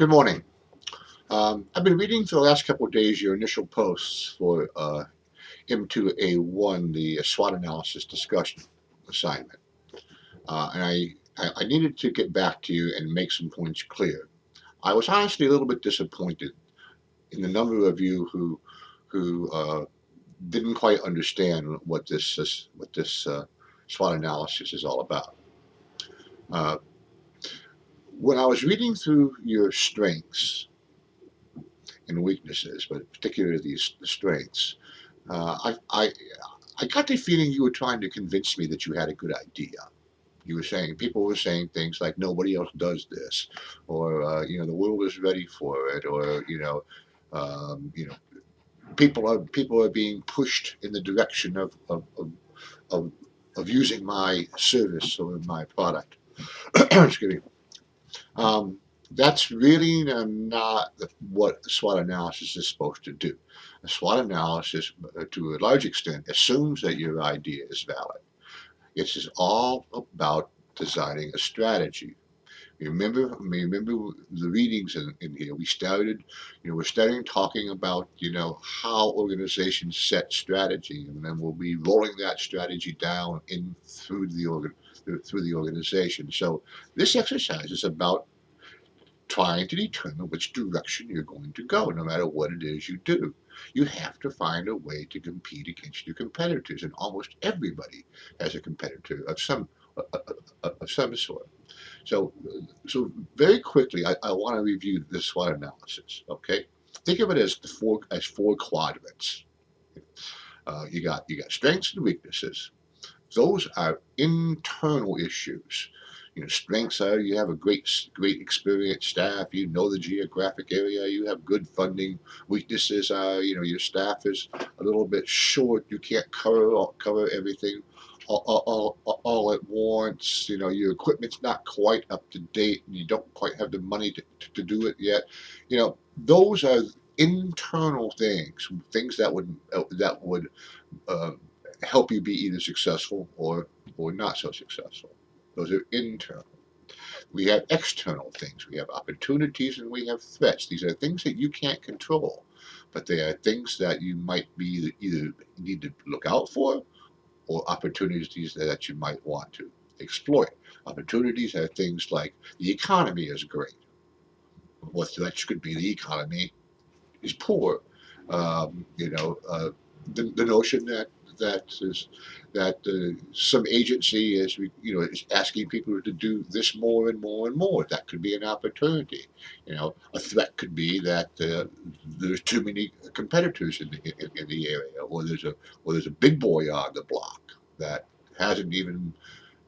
Good morning. I've been reading for the last couple of days your initial posts for M2A1, the SWOT analysis discussion assignment. And I needed to get back to you and make some points clear. I was honestly a little bit disappointed in the number of you who didn't quite understand what this SWOT analysis is all about. Uh, when I was reading through your strengths and weaknesses, but particularly these the strengths, I got the feeling you were trying to convince me that you had a good idea. You were saying people were saying things like nobody else does this, or the world is ready for it, or you know people are being pushed in the direction of, of using my service or my product. Excuse me. Um, that's really not what SWOT analysis is supposed to do. A SWOT analysis, to a large extent, assumes that your idea is valid. It's just all about designing a strategy. Remember the readings in here. We're starting talking about, how organizations set strategy, and then we'll be rolling that strategy down in through the organization. So this exercise is about trying to determine which direction you're going to go, no matter what it is you do. You have to find a way to compete against your competitors, and almost everybody has a competitor of some sort. So, so very quickly, I want to review this SWOT analysis. Okay, think of it as four quadrants. You got strengths and weaknesses. Those are internal issues. Strengths are you have a great experienced staff. You know the geographic area. You have good funding. Weaknesses are your staff is a little bit short. You can't cover everything all at once. Your equipment's not quite up to date, and you don't quite have the money to do it yet. Those are internal things that would uh, help you be either successful or not so successful. Those are internal. We have external things. We have opportunities and we have threats. These are things that you can't control, but they are things that you might be either need to look out for or opportunities that you might want to exploit. Opportunities are things like the economy is great. What threats could be? The economy is poor. The notion that is that some agency is asking people to do this more and more and more. That could be an opportunity. A threat could be that there's too many competitors in the area, or there's a big boy on the block that hasn't even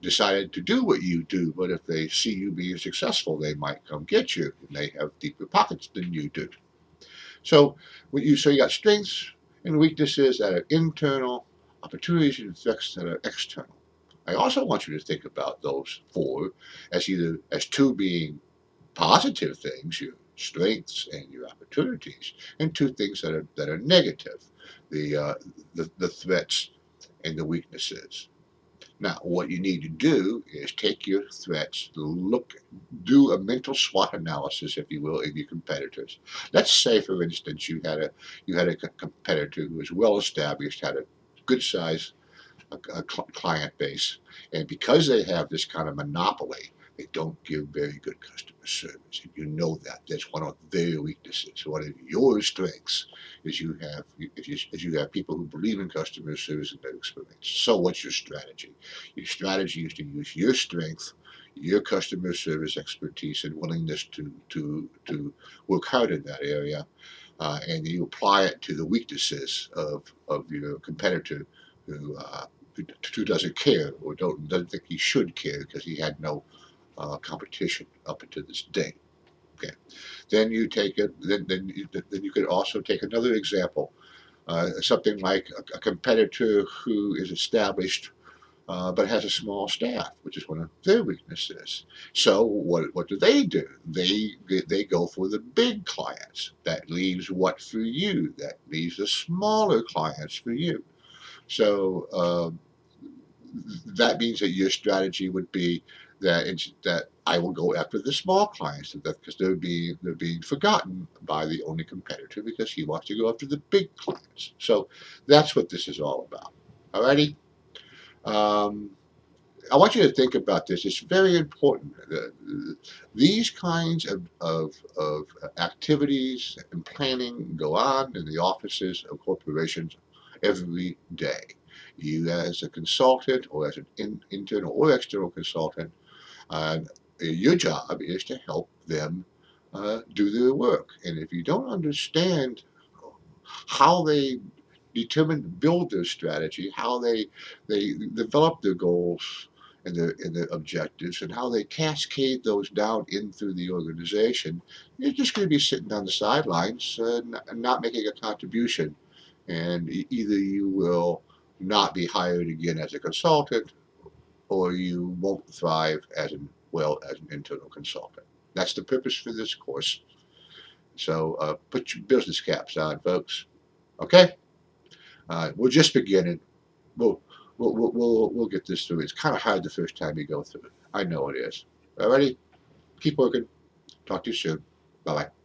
decided to do what you do, but if they see you being successful, they might come get you, and they have deeper pockets than you do. So you got strengths and weaknesses that are internal, opportunities and threats that are external. I also want you to think about those four as either as two being positive things, your strengths and your opportunities, and two things that are negative, the threats and the weaknesses. Now, what you need to do is take your threats, do a mental SWOT analysis, if you will, of your competitors. Let's say, for instance, you had a competitor who was well established, had a good size client base, and because they have this kind of monopoly, they don't give very good customer service. And you know that's one of their weaknesses. One of your strengths is you have people who believe in customer service and their experience. So what's your strategy? Your strategy is to use your strength, your customer service expertise, and willingness to work hard in that area, and you apply it to the weaknesses of your competitor who who doesn't care or doesn't think he should care because he had no competition up until this day. Okay, then you take it. Then you could also take another example, something like a competitor who is established but has a small staff, which is one of their weaknesses. So what do? They go for the big clients. That leaves what for you? That leaves the smaller clients for you. So that means that your strategy would be that I will go after the small clients because they're being forgotten by the only competitor because he wants to go after the big clients. So that's what this is all about. Alrighty. Um, I want you to think about this. It's very important. These kinds of activities and planning go on in the offices of corporations every day. You, as a consultant or as an internal or external consultant, your job is to help them do their work. And if you don't understand how they build their strategy, how they develop their goals and their objectives, and how they cascade those down in through the organization, you're just going to be sitting on the sidelines not making a contribution. And either you will not be hired again as a consultant, or you won't thrive as an internal consultant. That's the purpose for this course. So put your business caps on, folks. Okay. We're just beginning. We'll, we'll get this through. It's kind of hard the first time you go through it. I know it is. Alrighty, keep working. Talk to you soon. Bye bye.